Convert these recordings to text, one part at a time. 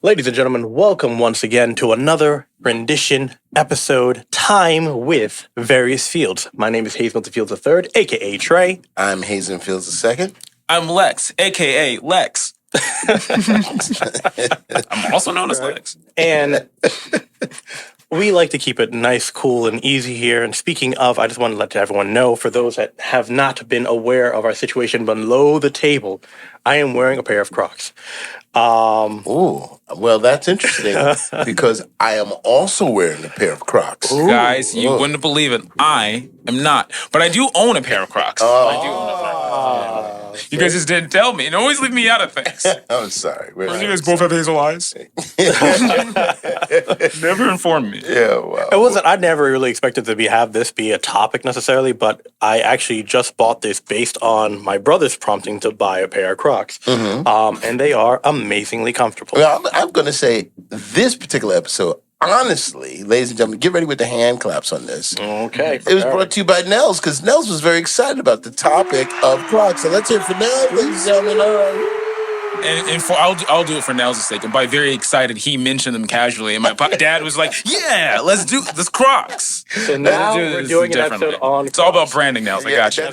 Ladies and gentlemen, welcome once again to another rendition episode, Time with Various Fields. My name is Hayes Milton Fields III, a.k.a. Trey. I'm Hazen Fields II. I'm Lex, a.k.a. Lex. I'm also known as Lex. And we like to keep it nice, cool, and easy here. And speaking of, I just want to let everyone know, for those that have not been aware of our situation below the table, I am wearing a pair of Crocs. Ooh, well, that's interesting because I am also wearing a pair of Crocs. Ooh. Guys, you wouldn't believe it. I am not. But I do own a pair of Crocs. I do own a pair of Crocs. You guys just didn't tell me. And always leave me out of things. I'm sorry. You guys both have hazel eyes. Never informed me. Yeah, well. It wasn't. I never really expected to have this be a topic necessarily, but I actually just bought this based on my brother's prompting to buy a pair of Crocs, and they are amazingly comfortable. Well, I'm going to say this particular episode, honestly, ladies and gentlemen, get ready with the hand claps on this. Okay. It was brought to you by Nels because Nels was very excited about the topic of Crocs. So let's hear it for Nels, ladies and gentlemen. All right. And I'll do it for Nels' sake. And by very excited, he mentioned them casually, and my dad was like, "Yeah, let's do this Crocs." So now we're doing an episode on. It's all about branding, Nels. I got you.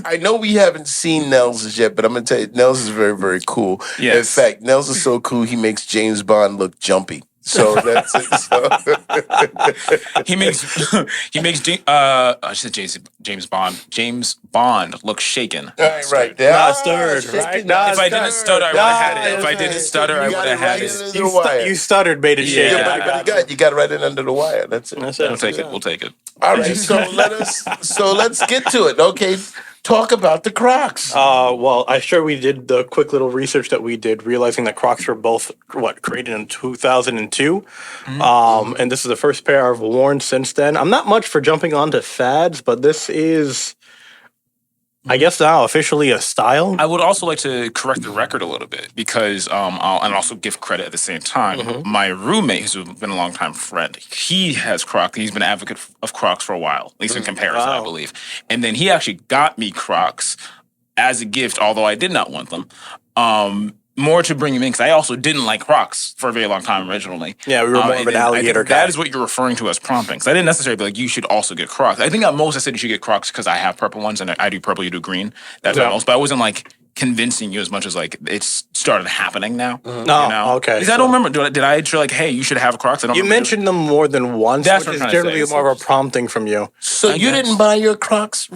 I know we haven't seen Nels yet, but I'm gonna tell you, Nels is very, very cool. Yes. In fact, Nels is so cool he makes James Bond look jumpy. So that's it. So. he makes I said James Bond look shaken. Right. Not stirred, right? If I didn't stutter, I would have had it. If I didn't stutter, I would have had it. You stuttered, made it shake. Yeah, but you got it right in under the wire. That's it. We'll take it. We'll take it. All right. So let's get to it. Okay. Talk about the Crocs. Well, I'm sure we did the quick little research that we did, realizing that Crocs were both, created in 2002. And this is the first pair I've worn since then. I'm not much for jumping onto fads, but this is, I guess now, officially a style. I would also like to correct the record a little bit because, and also give credit at the same time. My roommate, who's been a longtime friend, he has Crocs. He's been an advocate of Crocs for a while, at least in comparison, I believe. And then he actually got me Crocs as a gift, although I did not want them. More to bring him in, because I also didn't like Crocs for a very long time originally. Yeah, we were more of an alligator guy. That is what you're referring to as prompting. Because I didn't necessarily be like, you should also get Crocs. I think at most I said you should get Crocs because I have purple ones, and I do purple, you do green. That's at most. But I wasn't like convincing you as much as like it's started happening now. Okay. Because I don't remember. Did I say like, hey, you should have Crocs? I don't. You mentioned them more than once, That's which what I'm is trying to generally say. more of a prompting from you. So you didn't buy your Crocs,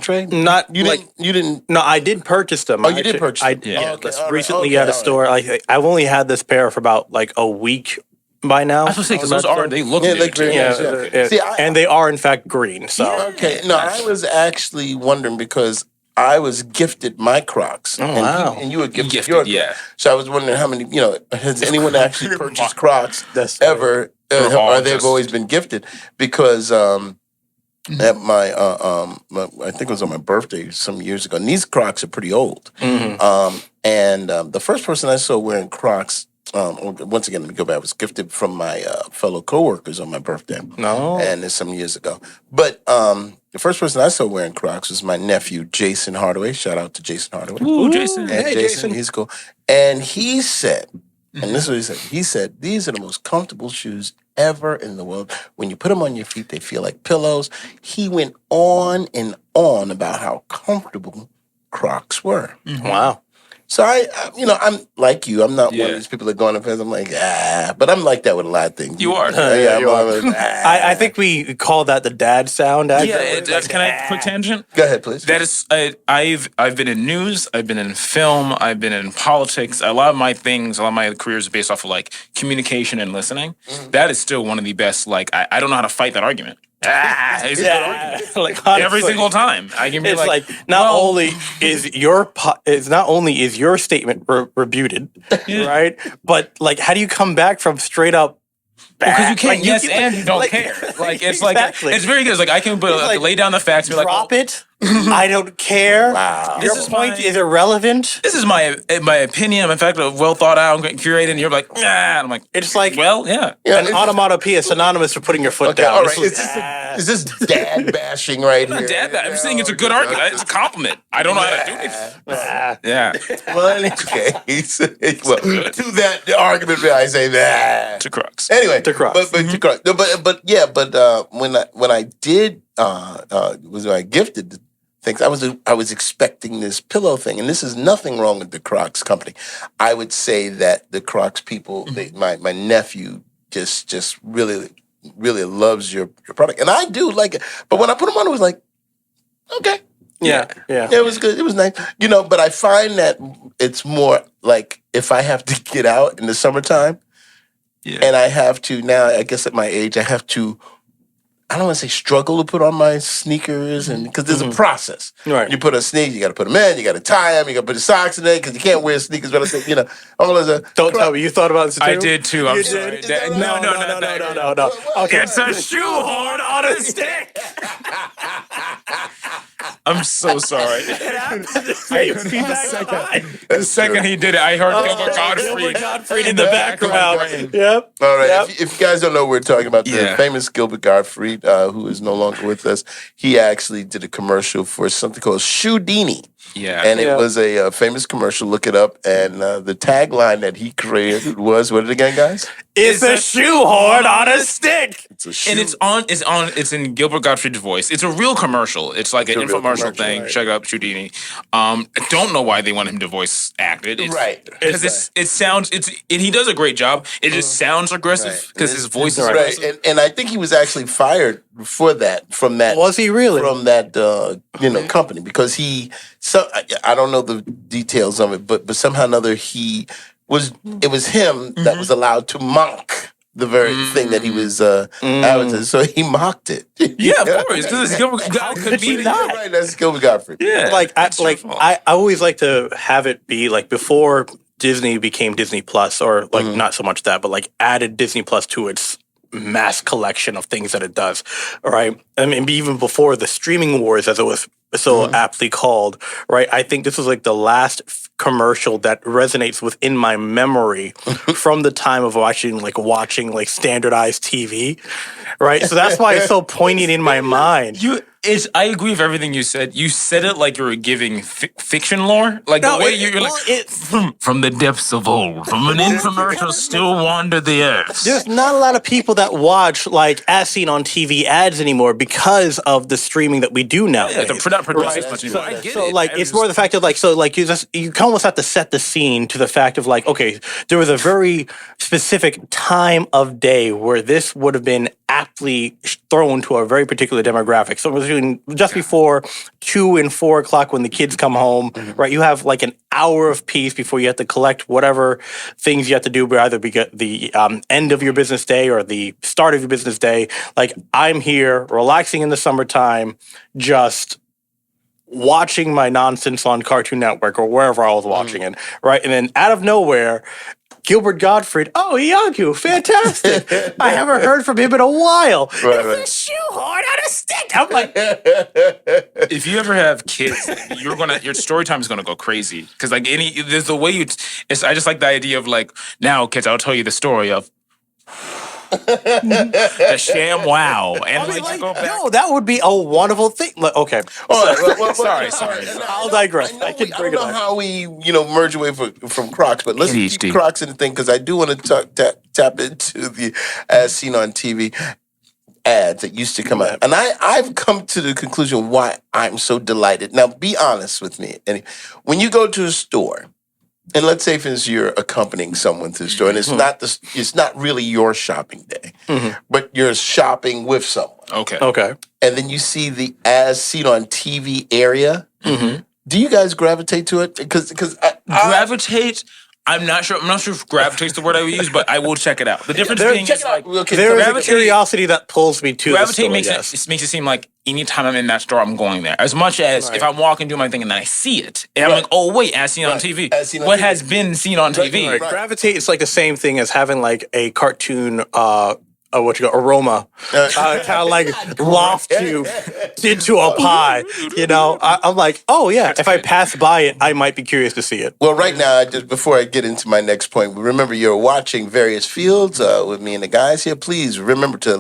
Trey? Not You like didn't. no, I did purchase them. Oh, you did purchase them? Recently at a store. Like I've only had this pair for about like a week by now. I was going to say, because they look Yeah, new, too. nice. See, and they are in fact green. So Okay. No, I was actually wondering because I was gifted my Crocs. And you were gifted your Crocs. So I was wondering how many, has anyone actually purchased Crocs ever? Or they've always been gifted? Because at my, I think it was on my birthday some years ago, and these Crocs are pretty old. And the first person I saw wearing Crocs, once again, let me go back, was gifted from my fellow coworkers on my birthday. And it's some years ago. But the first person I saw wearing Crocs was my nephew, Jason Hardaway. Shout out to Jason Hardaway. Ooh, Jason. Hey, Jason. He's cool. And he said, and this is what he said. He said, these are the most comfortable shoes ever in the world. When you put them on your feet, they feel like pillows. He went on and on about how comfortable Crocs were. Wow. So I'm like you. I'm not one of these people that go on the fence. I'm like, but I'm like that with a lot of things. You are. You are. I think we call that the dad sound. Can I quick tangent? Go ahead, please. That is, I've been in news, I've been in film, I've been in politics. A lot of my career is based off of like communication and listening. That is still one of the best. Like I don't know how to fight that argument. It's a good argument. Like every single time. I can be not only is your statement rebuted, right? But like, how do you come back from straight up? Because you can't and you don't care. Like it's exactly. it's very good. It's like I can lay down the facts. And be drop like, it. I don't care. Wow. Your point is irrelevant. This is my opinion. In fact, well thought out, curated, and you're like, nah. And I'm like, it's like, well, yeah. An onomatopoeia is synonymous for putting your foot down. All right. Is this dad bashing right here? Dad, I'm saying it's a good argument. It's a compliment. I don't know how to do it. Yeah. Well, okay. Well, to that argument, I say that To Crocs. Anyway, To Crocs. but to Crocs. No, but when I did when I gifted the things, I was expecting this pillow thing, and this is nothing wrong with the Crocs company. I would say that the Crocs people, my nephew, just really loves your product, and I do like it. But when I put them on, it was like, okay. Yeah. It was good. It was nice. But I find that it's more like if I have to get out in the summertime and I have to, now I guess at my age, I have to, I don't want to say struggle to put on my sneakers, and because there's a process. Right. You put a sneaker, you got to put them in, you got to tie them, you got to put the socks in there because you can't wear sneakers. But I say, all of the. Don't tell me you thought about this too. I did too. I'm sorry. No. Okay, it's a shoehorn on a stick. I'm so sorry. The second he did it, I heard Gilbert Gottfried in the background. Yep. All right. Yep. If you guys don't know, we're talking about the famous Gilbert Gottfried, who is no longer with us. He actually did a commercial for something called Shoedini. Yeah. And it was a famous commercial. Look it up. And the tagline that he created was, what is it again, guys? It's a shoehorn on a stick. It's a shoe. And it's in Gilbert Gottfried's voice. It's a real commercial. It's like an infomercial thing. Right. Check out Shoedini. I don't know why they want him to voice act it. Right. Because it sounds, and he does a great job. It just sounds aggressive because his voice is aggressive. Right. And I think he was actually fired for that, from that. Was he really? From that, company, because I don't know the details of it, but somehow or another it was him that was allowed to mock the very thing that he was advertising. So he mocked it. Yeah, of course. Because Gilbert could be not. Right, that's Gilbert Gottfried. Yeah. I always like to have it be like before Disney became Disney Plus, or like not so much that, but like added Disney Plus to its mass collection of things that it does. All right. I mean, even before the streaming wars, as it was so aptly called, right? I think this was like the last commercial that resonates within my memory from the time of watching standardized TV, right? So that's why it's so poignant in my mind. I agree with everything you said. You said it like you were giving fiction lore. Like the way you're like, from the depths of old, from an infomercial still wander the earth. There's not a lot of people that watch like as seen on TV ads anymore because of the streaming that we do now. Yeah, they're not producing much anymore. I get it. Like it's more the fact of you almost have to set the scene to the fact of like, okay, there was a very specific time of day where this would have been aptly thrown to a very particular demographic. So just before 2 and 4 o'clock when the kids come home, right? You have like an hour of peace before you have to collect whatever things you have to do, but either be the end of your business day or the start of your business day. Like I'm here relaxing in the summertime, just watching my nonsense on Cartoon Network or wherever I was watching it, right? And then out of nowhere, Gilbert Gottfried, Iago, fantastic. I haven't heard from him in a while. It's a shoehorn on a stick. I'm like, if you ever have kids, your story time is gonna go crazy. Because like there's the way I just like the idea of like, now kids, I'll tell you the story of the sham wow. And you go back. No, that would be a wonderful thing. Like, okay. Sorry. I'll digress. I don't know how we, merge away from Crocs, but let's keep Crocs in the thing, because I do want to tap into the as seen on TV ads that used to come out. And I've come to the conclusion why I'm so delighted. Now, be honest with me. And when you go to a store, and let's say, for instance, you're accompanying someone to the store, and it's not really your shopping day, but you're shopping with someone. Okay. And then you see the as seen on TV area. Do you guys gravitate to it? Because gravitate. I'm not sure if gravitate's the word I would use, but I will check it out. The difference being is like there is a curiosity that pulls me to gravitate. The store, makes it seem like anytime I'm in that store, I'm going there. As much as if I'm walking, doing my thing, and then I see it, and I'm like, oh wait, as seen on TV. What has been seen on TV? Gravitate is like the same thing as having like a cartoon aroma, kind of like loft you into a pie. I'm like, oh yeah. If I pass by it, I might be curious to see it. Well, right now, just before I get into my next point, remember you're watching Various Fields with me and the guys here. Please remember to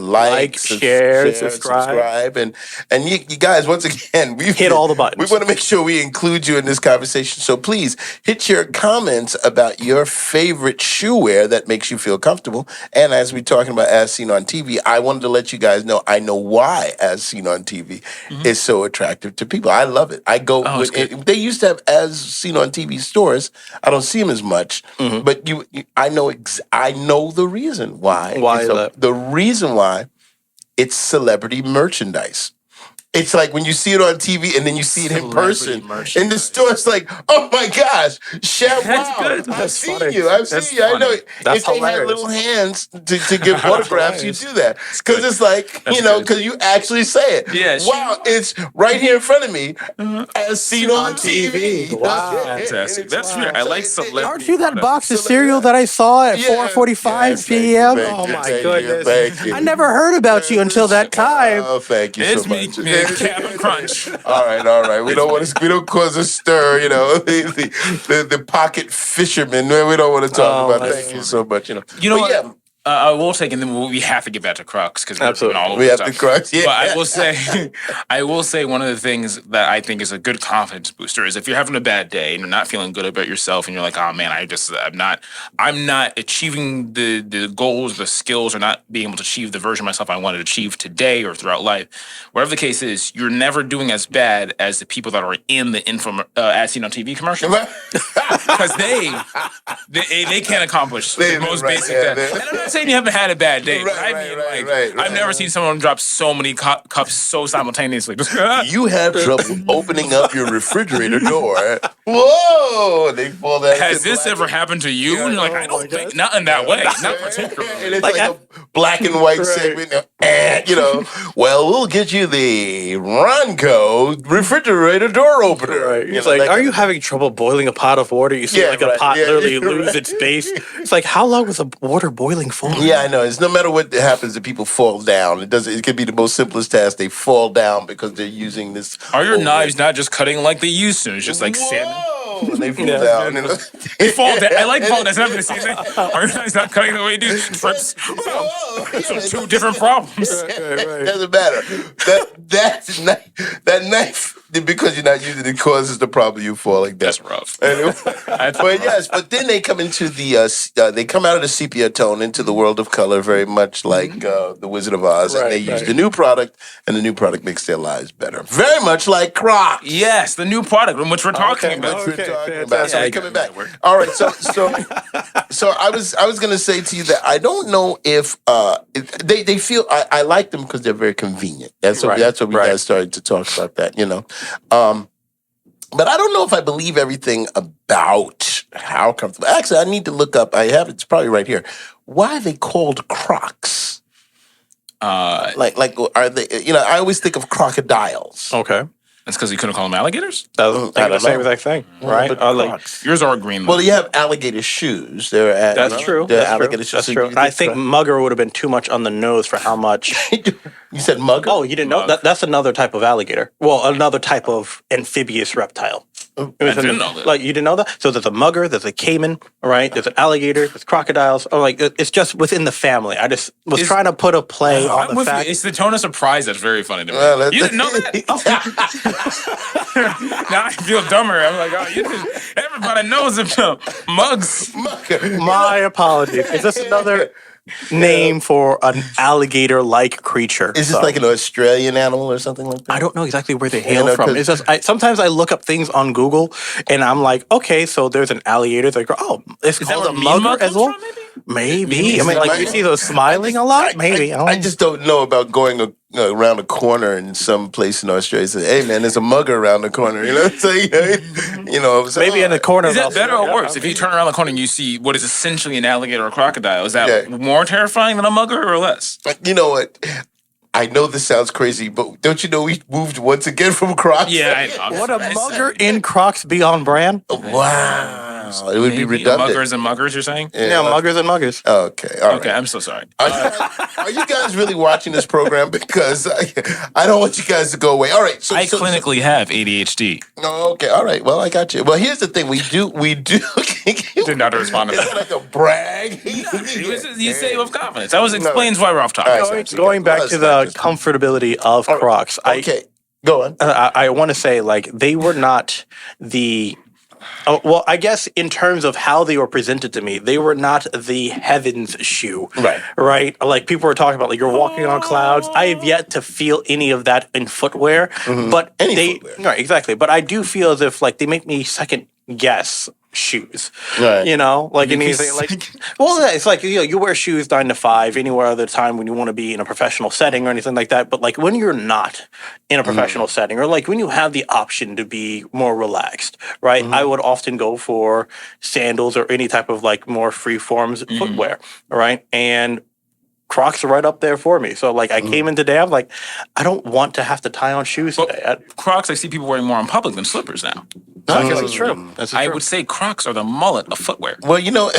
share, subscribe, and you guys, once again, we hit all the buttons. We want to make sure we include you in this conversation. So please hit your comments about your favorite shoe wear that makes you feel comfortable. And as we're talking about As Seen on TV, I wanted to let you guys know I know why As Seen on TV is so attractive to people. I love it. I go. They used to have As Seen on TV stores. I don't see them as much, but I know the reason why. Why is that? The reason why it's celebrity merchandise. It's like when you see it on TV and then you see it in person in the store. It's like, oh my gosh, Chef, wow, I've seen you. I know. That's if they had little hands to give autographs, you do that because it's like because you actually say it. Yeah. Wow, it's right here in front of me, as seen on TV. Wow, fantastic. That's weird. I like celebrity. Aren't you that box of cereal that I saw at 4:45 p.m.? Oh my goodness! Thank you. I never heard about you until that time. Oh, thank you so much. Captain Crunch. All right. We don't cause a stir. The pocket fisherman. We don't want to talk about. Thank you so much. You know what? Yeah. I will take, and then we have to get back to Crocs because we have to Crocs. Yeah. But I will say one of the things that I think is a good confidence booster is if you're having a bad day and you're not feeling good about yourself, and you're like, oh man, I'm not achieving the goals, the skills, or not being able to achieve the version of myself I wanted to achieve today or throughout life. Whatever the case is, you're never doing as bad as the people that are in the As Seen on TV commercials because they can't accomplish the most basic. And I'm not saying you haven't had a bad day, but I've never seen someone drop so many cups so simultaneously. You have trouble opening up your refrigerator door. Whoa! They fall down. Has this ever happened to you? And you're like, I don't think, not in that way, not particularly. And it's like a black and white segment. Well, we'll get you the Ronco refrigerator door opener. Right. It's like, are you having trouble boiling a pot of water? You see a pot literally lose its base. It's like, how long was the water boiling for? Yeah, I know. It's no matter what happens, that people fall down. It could be the most simplest task. They fall down because they're using this. Are your knives not just cutting like they used to? It's just like salmon. And they fall down. They fall down. I like falling down. It's not the same thing. Are your knives not cutting the way you do? Two different problems. Right. Doesn't matter. That knife, because you're not using it, causes the problem. You falling down. That's rough. But then they come into they come out of the sepia tone into the world of color, very much like the Wizard of Oz, and they use the new product, and the new product makes their lives better. Very much like Crocs. Yes, the new product, which we're talking about. So we're coming back. All right, so I was gonna say to you that I don't know if they feel I like them because they're very convenient. That's what we guys started to talk about that, But I don't know if I believe everything about how comfortable. Actually, I need to look up. I have it's probably right here. Why are they called Crocs? Like are they? I always think of crocodiles. Okay. That's because you couldn't call them alligators? The same exact thing, right? Yours are green. Well, you have alligator shoes. That's true. Alligator shoes. That's true. I think mugger would have been too much on the nose for how much. You said mugger? Oh, you didn't know? That's another type of alligator. Well, another type of amphibious reptile. I didn't know that. Like, you didn't know that? So there's a mugger, there's a caiman, right? There's an alligator, there's crocodiles. It's just within the family. I just was trying to put a play on the fact. It's the tone of surprise that's very funny to me. You didn't know that? Now I feel dumber. I'm like, everybody knows about mugs. My apologies. Is this another name for an alligator-like creature? Is this like an Australian animal or something like that? I don't know exactly where they hail from. It's just sometimes I look up things on Google and I'm like, okay, so there's an alligator. It's like, it's called a mugger as well. Maybe. I mean, like you see those smiling a lot. Maybe. I just don't know about going around a corner in some place in Australia and say, hey man, there's a mugger around the corner. Maybe in the corner. Is that better or worse? If you turn around the corner and you see what is essentially an alligator or a crocodile, is that more terrifying than a mugger or less? You know what? I know this sounds crazy, but don't you know we moved once again from Crocs? Yeah, I know. Would a mugger in Crocs be on brand? Wow. Wow, it would be redundant. Muggers and muggers, you're saying? Yeah, muggers and muggers. Okay, all Okay, right. I'm so sorry. Are you guys really watching this program? Because I don't want you guys to go away. All right. I clinically have ADHD. Oh, okay. All right. Well, I got you. Well, here's the thing. We do. Did not respond to It's that. like a brag. You say it with confidence. That explains why we're off topic. Right, Going back to the comfortability of Crocs. Okay. Go on. I want to say, like, they were not the. Oh, well, I guess in terms of how they were presented to me, they were not the heavens shoe. Right. Right? Like, people were talking about, like, you're walking on clouds. I have yet to feel any of that in footwear. But footwear. Right, exactly. But I do feel as if, like, they make me second guess shoes. Right. You know? Like, anything, like, well, it's like, you wear shoes 9 to 5 anywhere other time when you want to be in a professional setting or anything like that. But, like, when you're not in a professional setting, or like when you have the option to be more relaxed, right? I would often go for sandals or any type of like more free forms footwear, right? And Crocs are right up there for me. So like I came in today, I'm like, I don't want to have to tie on shoes today. Crocs, I see people wearing more in public than slippers now. I guess it's true. I would say Crocs are the mullet of footwear. Well, you know.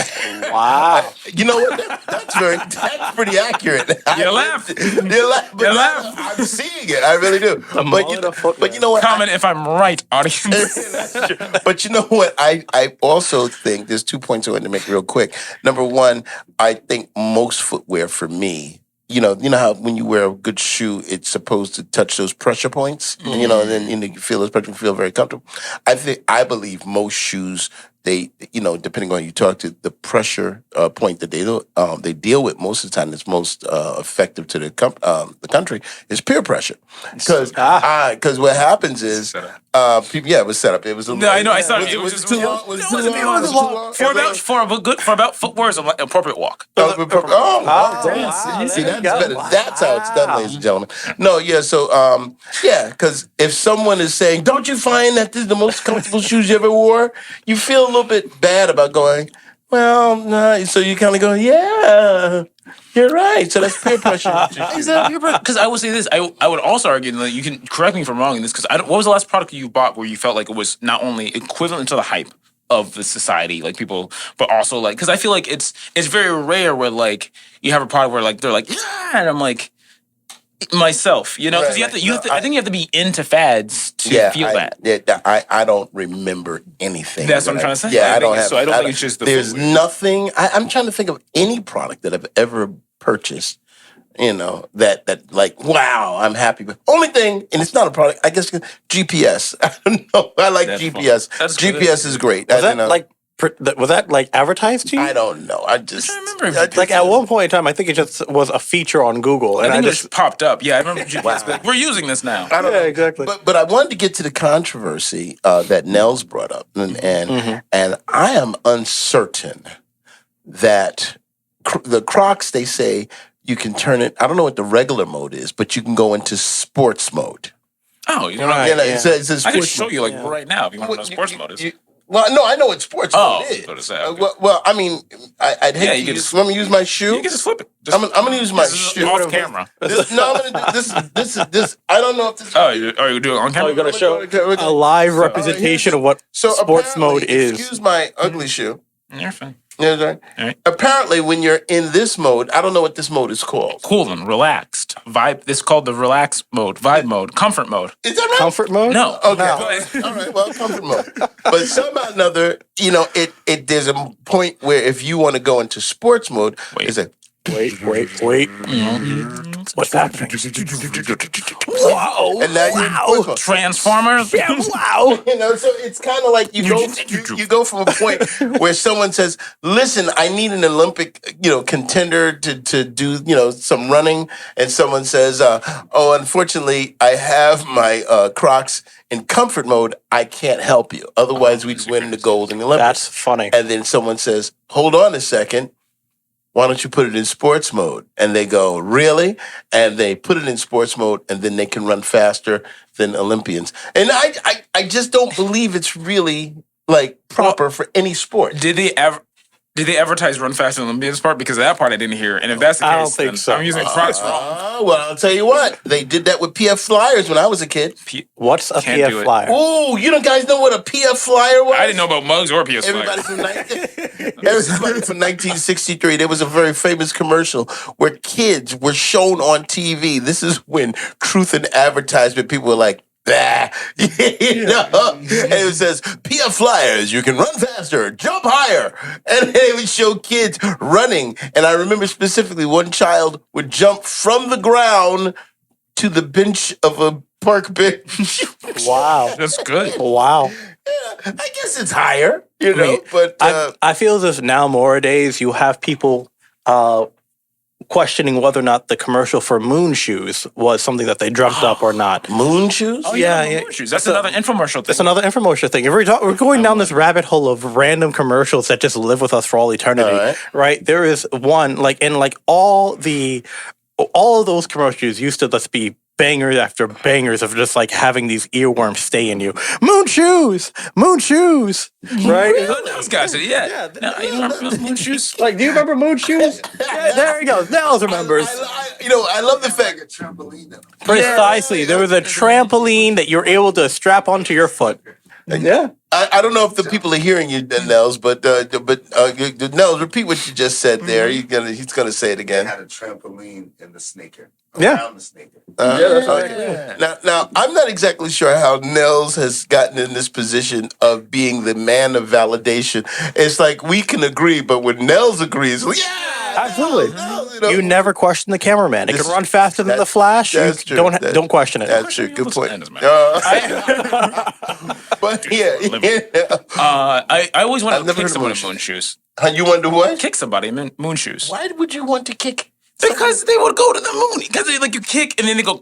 Wow. You know what? That's pretty accurate. You laugh. You laugh. But I'm seeing it. I really do. But you know what? Comment if I'm right, audience. That's true. But you know what? I also think there's 2 points I want to make real quick. Number one, I think most footwear for me, you know how when you wear a good shoe, it's supposed to touch those pressure points, and then you feel those pressure, you feel very comfortable. I believe most shoes, they, depending on who you talk to, the pressure point that they deal with most of the time that's most effective to the country is peer pressure, because what happens is people. Yeah, it was set up. It was. No, I know. I saw it. Was it too long? Was it too long? For about footwear is an appropriate walk. See, that's better. That's how it's done, ladies and gentlemen. No, yeah. So, because if someone is saying, "Don't you find that this is the most comfortable shoes you ever wore?" You feel a little bit bad about going, well, no. So you kind of go, yeah, you're right. So that's peer pressure. Because I will say this, I would also argue that you can correct me if I'm wrong in this. Because what was the last product you bought where you felt like it was not only equivalent to the hype of the society, like people, but also like, because I feel like it's very rare where like you have a product where like they're like, yeah, and I'm like myself, because I think you have to be into fads to feel that. Yeah, I don't remember anything. That's what I'm trying to say. Yeah, I don't have. So I don't think it's just the. There's nothing. I'm trying to think of any product that I've ever purchased. That like, wow, I'm happy with. Only thing, and it's not a product, I guess, GPS. I don't know. I like GPS. GPS is great. Was that like advertised to you? I don't know. I just remember. Like at one point in time, I think it just was a feature on Google, and I think it just popped up. Yeah, I remember GPS. Like, we're using this now. I don't know. Exactly. But I wanted to get to the controversy that Nels brought up, and I am uncertain that the Crocs, they say you can turn it. I don't know what the regular mode is, but you can go into sports mode. Oh, you know what I mean? I can show you right now if you want to know what sports mode is. Well, no, I know what sports mode is. So to say, okay. Well, I mean, I'd hate to use. Let me use my shoe. You can just flip it. I'm gonna use my shoe off camera. I'm gonna do this. I don't know if this. Oh, you're doing it on camera. You're gonna show a live representation of what sports mode is. Excuse my ugly shoe. You're fine. You know what I'm saying? All right. Apparently, when you're in this mode, I don't know what this mode is called. Cool and relaxed. Vibe. This is called the relaxed mode, vibe mode, comfort mode. Is that right? Comfort mode? No. Okay. All right. Well, comfort mode. But somehow or another, it there's a point where if you want to go into sports mode, it's a Wait. What's happening? Wow. And now Transformers? Yeah, wow. So it's kind of like you go from a point where someone says, listen, I need an Olympic, contender to do, some running. And someone says, unfortunately, I have my Crocs in comfort mode. I can't help you. Otherwise, we'd win the gold in the Olympics. That's funny. And then someone says, hold on a second. Why don't you put it in sports mode? And they go, really? And they put it in sports mode, and then they can run faster than Olympians. And I just don't believe it's really like proper for any sport. Did they ever? Did they advertise Run Fast and Olympians part? Because that part I didn't hear. And if that's the case, I don't think so. I'm using Crocs wrong. Well, I'll tell you what. They did that with PF Flyers when I was a kid. What's a PF Flyer? Oh, you don't guys know what a PF Flyer was? I didn't know about mugs or PF Everybody Flyers. from 1963, there was a very famous commercial where kids were shown on TV. This is when truth in advertisement, people were like, bah. You know? And it says, PF Flyers, you can run faster, jump higher. And they would show kids running. And I remember specifically one child would jump from the ground to the bench of a park bench. Wow. That's good. Wow. I guess it's higher, you know, but I feel as if nowadays you have people questioning whether or not the commercial for moon shoes was something that they dreamt up or not. Moon shoes? Oh, yeah. Moon shoes. That's another infomercial thing. That's another infomercial thing. If we're going down this rabbit hole of random commercials that just live with us for all eternity, right? There is one, like, in like all of those commercials used to just be bangers after bangers of just like having these earworms stay in you. Moon shoes, right? Those guys, yeah. No, you remember moon shoes? Like, do you remember moon shoes? Yeah, there you go. Nels remembers. I love the fact. Precisely. There was a trampoline that you're able to strap onto your foot. Yeah. I don't know if the people are hearing you, Nels, but Nels, repeat what you just said there. He's gonna say it again. They had a trampoline in the sneaker. Yeah. Around the sneaker. Now, I'm not exactly sure how Nels has gotten in this position of being the man of validation. It's like we can agree, but when Nels agrees, Absolutely. Nels, You never question the cameraman. It can run faster than the Flash. That's true. Don't question it. That's true. Good point. But I always wanted to never kick heard of someone moon in moon shoes. you want to do what? Kick somebody in moon shoes. Why would you want to kick? Because they would go to the moon. Because like you kick and then they go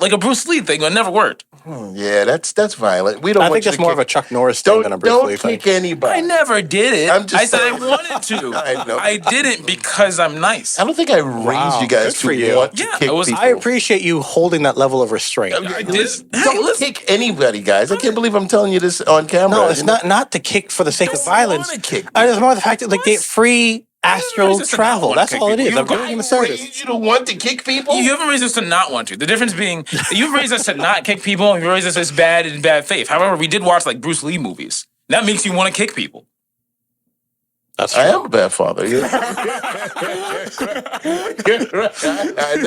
like a Bruce Lee thing. It never worked. Yeah, that's violent. We don't. I want think you that's to more kick. of a Chuck Norris thing than a Bruce Lee Don't thing. kick anybody. I never did it. I said I wanted to. I know. I didn't because I'm nice. I don't think I raised you guys Good for to you. want to Yeah, kick it was- people. I appreciate you holding that level of restraint. Don't kick anybody, guys. I can't believe I'm telling you this on camera. No, it's not to kick for the sake of violence. wanna kick It's more the fact that they get free astral travel. That's all it is. I'm doing him a service. raised you to want to kick people? You haven't raised us to not want to. The difference being, you've raised us to not kick people, and you raised us as bad in bad faith. However, we did watch like Bruce Lee movies. That makes you want to kick people. That's true. I am a bad father.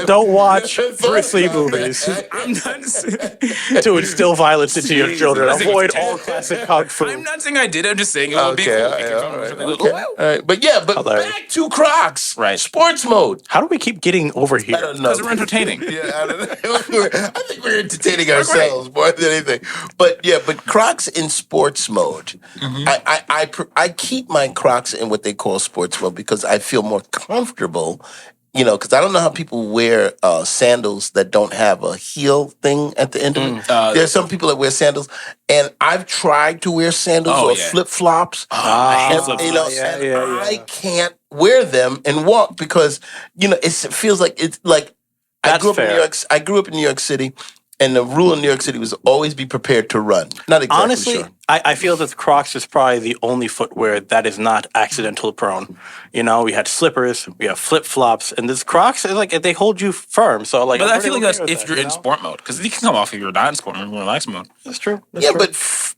Don't watch Bruce Lee movies I'm not saying, to instill violence into your children. Avoid all classic kung I'm fu. not saying I did. I'm just saying it would be cool. All right. But Hilarious. back to Crocs. Right. Sports mode. How do we keep getting over I here? don't know. Because we're entertaining. Yeah, I don't know. I think we're entertaining ourselves more than anything. But Crocs in sports mode. I keep my Crocs in what they call sports mode because I feel more comfortable. Because I don't know how people wear sandals that don't have a heel thing at the end of it. There's some people that wear sandals, and I've tried to wear sandals or flip flops. I can't wear them and walk because it feels like it's like I grew up in New York. I grew up in New York City. And the rule in New York City was always be prepared to run. Not exactly Honestly, sure. I feel that Crocs is probably the only footwear that is not accidental prone. We had slippers, we have flip flops, and this Crocs is like they hold you firm. So like, But I feel like that's if you're in sport mode. Because you can come off if you're not in sport mode, you're in relaxed mode. That's true. But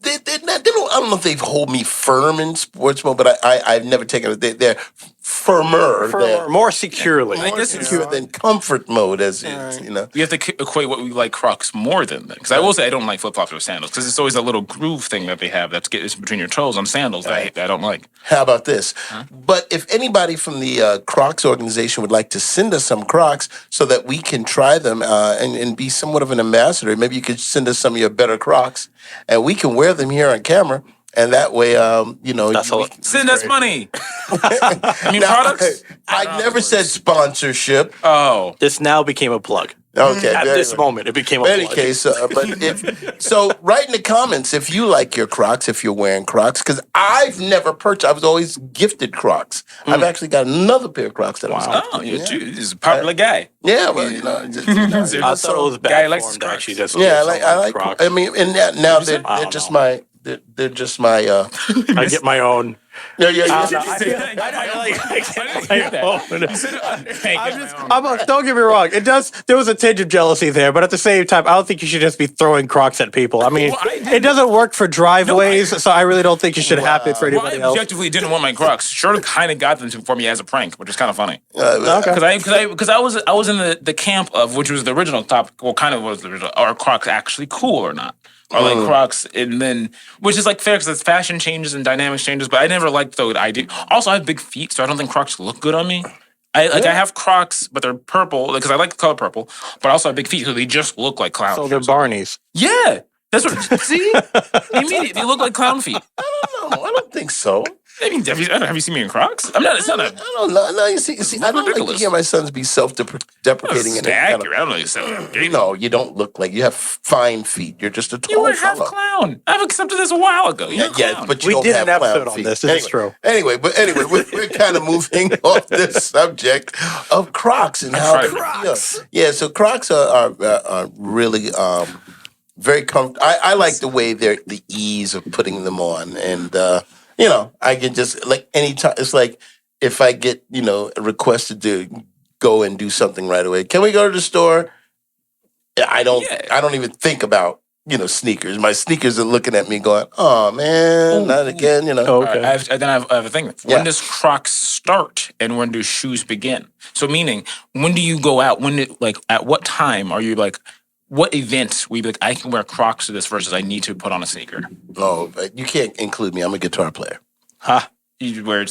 they don't. I don't know if they hold me firm in sports mode, but I've never taken it. They're firmer, more securely. more secure than comfort mode, as it's, We have to equate what we like Crocs more than that. Because I will say I don't like flip flops or sandals because it's always a little groove thing that they have that's between your toes on sandals that I don't like. How about this? But if anybody from the Crocs organization would like to send us some Crocs so that we can try them and be somewhat of an ambassador, maybe you could send us some of your better Crocs and we can wear them here on camera. And that way, Send us money. I mean, products? I never said sponsorship. Oh. This now became a plug. Okay. At this moment, it became a plug. In any case, write in the comments if you like your Crocs, if you're wearing Crocs, because I've never purchased. I was always gifted Crocs. I've actually got another pair of Crocs that I'm He's a popular guy. Yeah, well, I thought it was bad Guy likes form to Crocs. actually just yeah, give I like. Crocs. I mean, and now they're just my. They're just my. I get my own. Yeah, yeah, yeah. Don't get me wrong. It does. There was a tinge of jealousy there, but at the same time, I don't think you should just be throwing Crocs at people. I mean, it doesn't work for driveways, so I really don't think you should have it for anybody I else. objectively didn't want my Crocs. Sure, kind of got them for me as a prank, which is kind of funny. Okay. Because I was in the camp of which was the original topic. Well, kind of was the original. Are Crocs actually cool or not? Or like Crocs, and then which is like fair because it's fashion changes and dynamics changes. But I never liked the idea. Also, I have big feet, so I don't think Crocs look good on me. I have Crocs, but they're purple because I like the color purple. But I also have big feet, so they just look like clown. So they're Barneys. Yeah, that's what. See, immediately they look like clown feet. I don't know. I don't think so. I mean, have you seen me in Crocs? I'm not. It's not a. I don't know. No, you see, I don't like to hear my sons be self-deprecating. It's accurate. I don't know. You said No, you don't look like you have fine feet. You're just a tall you were half fellow. clown. I've accepted this a while ago. You're a clown. But you We don't did have an clown episode on feet. this. This is true. Anyway, we're kind of moving off this subject of Crocs and how they feel. Yeah, so Crocs are really very comfortable. I like the way the ease of putting them on, and I can just like anytime. It's like if I get requested to go and do something right away. Can we go to the store? I don't even think about sneakers. My sneakers are looking at me going, "Oh man, not again." Okay. I have a thing. When does Crocs start, and when do shoes begin? So, meaning, when do you go out? At what time are you like? What event will you be like? I can wear Crocs to this versus I need to put on a sneaker. Oh, but you can't include me. I'm a guitar player. Huh? You wear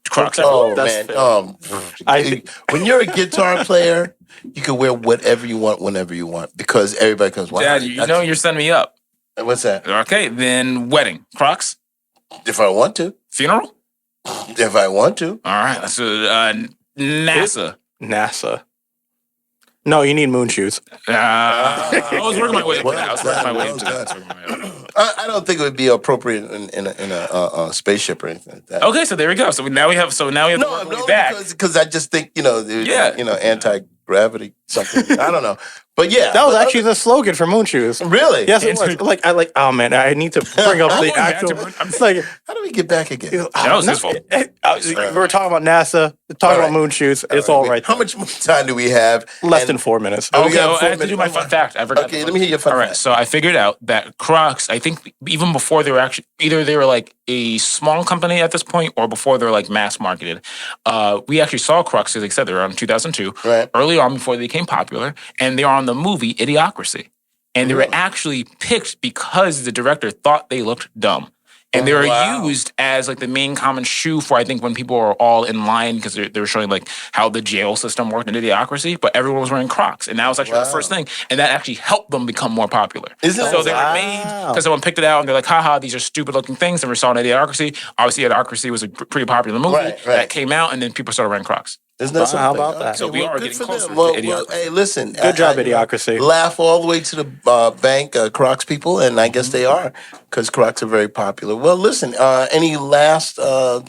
Crocs. Oh That's man, fair. when you're a guitar player, you can wear whatever you want whenever you want because everybody comes. Wow, Dad, you know you're setting me up. What's that? Okay, then wedding Crocs, If I want to. funeral. If I want to. All right, that's NASA. NASA. No, you need moon shoes. I was working my way up to that. I was Well, working my way well up to that. I done. was working my way up. I don't think it would be appropriate in a spaceship or anything like that. Okay, so there we go. So now we have the work way back. because I just think Yeah. anti-gravity something. I don't know, but yeah, That was actually the slogan for moon shoes. really. Yes, it was. Oh man, I need to bring up the going back actual. to moon- I'm- It's like How do we get back again? That was his fault. We were talking about NASA, talking about moon shoes. It's all right. How much more time do we have? Less And- than 4 minutes. Oh, we Okay, got well, 4 I have to do minutes. my fun fact. I forgot. Okay, let me hear your fun All right, fact. so I figured out that Crocs, I think even before they were actually, either they were like a small company at this point or before they were like mass marketed. We actually saw Crocs, as I said, they were on 2002, Right. early on before they became popular, and they are on the movie Idiocracy. And they were actually picked because the director thought they looked dumb. And they were used as like the main common shoe for, I think, when people were all in line because they were showing like how the jail system worked in Idiocracy, but everyone was wearing Crocs. And that was actually the first thing. And that actually helped them become more popular. So they were made because someone picked it out and they're like, haha, these are stupid looking things. And we saw in Idiocracy. Obviously, Idiocracy was a pretty popular movie that came out and then people started wearing Crocs. Isn't that How something? about that? So we are good getting for closer them. to Well, Idiocracy. hey, listen. Good job, Idiocracy. Laugh all the way to the bank, Crocs people, and I guess they are because Crocs are very popular. Well, listen. Any last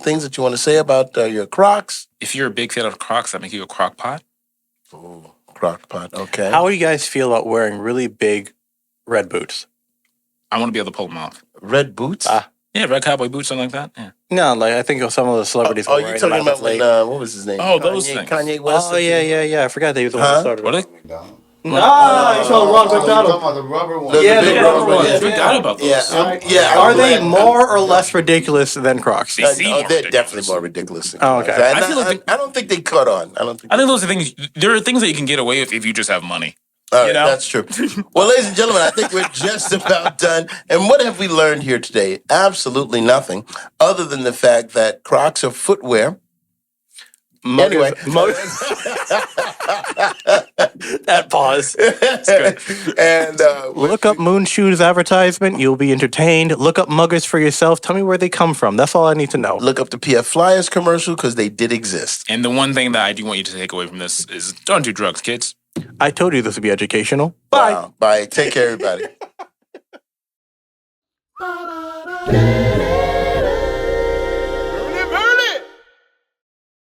things that you want to say about your Crocs? If you're a big fan of Crocs, that make you a Croc pot. Oh, Croc pot. Okay. How do you guys feel about wearing really big red boots? I want to be able to pull them off. Red boots? Yeah, red cowboy boots, something like that. Yeah. No, like I think of some of the celebrities. Oh, were you're wearing talking them about late. when, what was his name? Oh, those things. Kanye West. Oh yeah. I forgot they were the one that started. What are it. they? Ah, you saw Ron Talking McDonald. about the rubber one. Yeah, big the rubber rubber ones. ones. I forgot about those. Yeah. Are they more or less ridiculous than Crocs? They seem more they're ridiculous. definitely more ridiculous. Than Oh, okay. Crocs. I feel like I don't think they cut on. I don't think. I think those are things. There are things that you can get away with if you just have money. All right, you know? that's true. Well, ladies and gentlemen, I think we're just about done. And what have we learned here today? Absolutely nothing, other than the fact that Crocs are footwear. Anyway, that pause. and Look up Moon Shoes advertisement. You'll be entertained. Look up muggers for yourself. Tell me where they come from. That's all I need to know. look up the PF Flyers commercial because they did exist. And the one thing that I do want you to take away from this is don't do drugs, kids. I told you this would be educational. Bye. Wow. Bye. Take care, everybody.